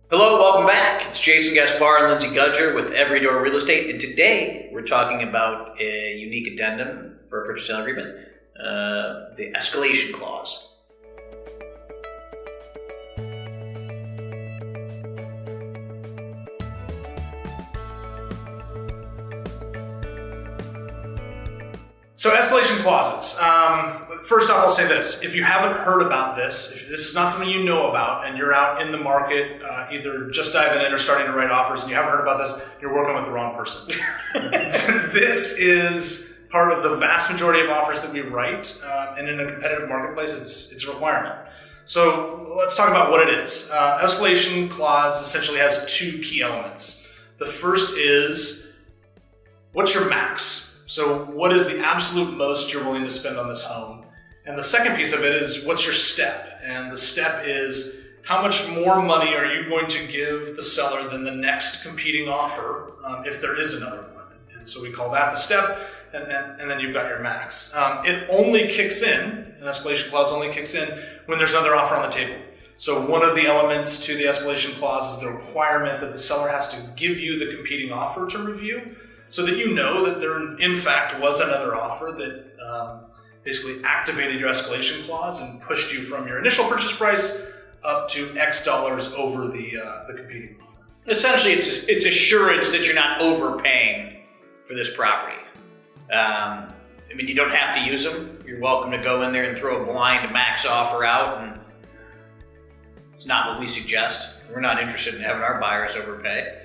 Hello, welcome back. It's Jason Gaspar and Lindsay Gudger with Every Door Real Estate, and today we're talking about a unique addendum for a purchase sale agreement, the Escalation Clause. So escalation clauses. First off, I'll say this. If you haven't heard about this, if this is not something you know about and you're out in the market, either just diving in or starting to write offers and you haven't heard about this, you're working with the wrong person. This is part of the vast majority of offers that we write, and in a competitive marketplace, it's a requirement. So let's talk about what it is. Escalation clause essentially has two key elements. The first is, what's your max? So what is the absolute most you're willing to spend on this home? And the second piece of it is, what's your step? And the step is, how much more money are you going to give the seller than the next competing offer, if there is another one? And so we call that the step, and then you've got your max. It only kicks in, an escalation clause only kicks in when there's another offer on the table. So one of the elements to the escalation clause is the requirement that the seller has to give you the competing offer to review, so that you know that there, in fact, was another offer that basically activated your escalation clause and pushed you from your initial purchase price up to X dollars over the competing offer. Essentially, it's assurance that you're not overpaying for this property. I mean, you don't have to use them. You're welcome to go in there and throw a blind max offer out, and it's not what we suggest. We're not interested in having our buyers overpay.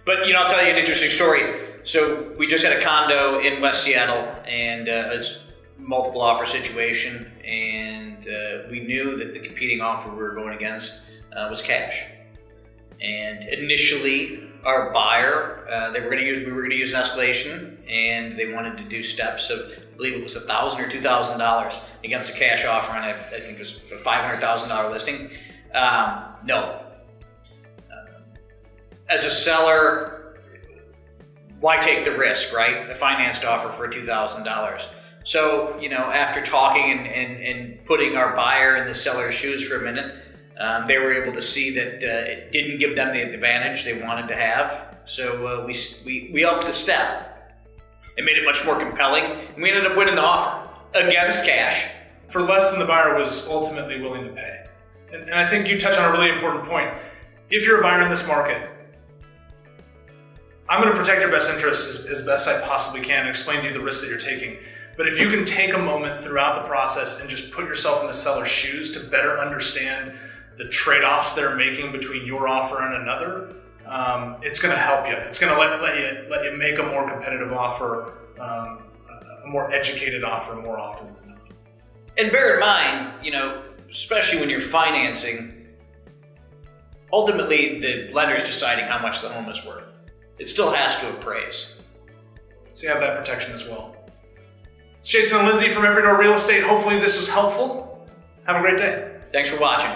But, I'll tell you an interesting story. So we just had a condo in West Seattle, and it was a multiple offer situation, and we knew that the competing offer we were going against was cash. And initially, our buyer, we were going to use an escalation, and they wanted to do steps of, I believe it was $1,000 or $2,000 against a cash offer on I think it was a $500,000 listing. No. As a seller, why take the risk, right? A financed offer for $2,000. So, after talking and putting our buyer in the seller's shoes for a minute, they were able to see that it didn't give them the advantage they wanted to have. So we upped the step. It made it much more compelling, and we ended up winning the offer against cash. For less than the buyer was ultimately willing to pay. And I think you touch on a really important point. If you're a buyer in this market, I'm going to protect your best interests as best I possibly can and explain to you the risks that you're taking. But if you can take a moment throughout the process and just put yourself in the seller's shoes to better understand the trade-offs they're making between your offer and another, it's going to help you. It's going to let you make a more competitive offer, a more educated offer more often than not. And bear in mind, especially when you're financing, ultimately the lender's deciding how much the home is worth. It still has to appraise. So you have that protection as well. It's Jason and Lindsay from Every Door Real Estate. Hopefully this was helpful. Have a great day. Thanks for watching.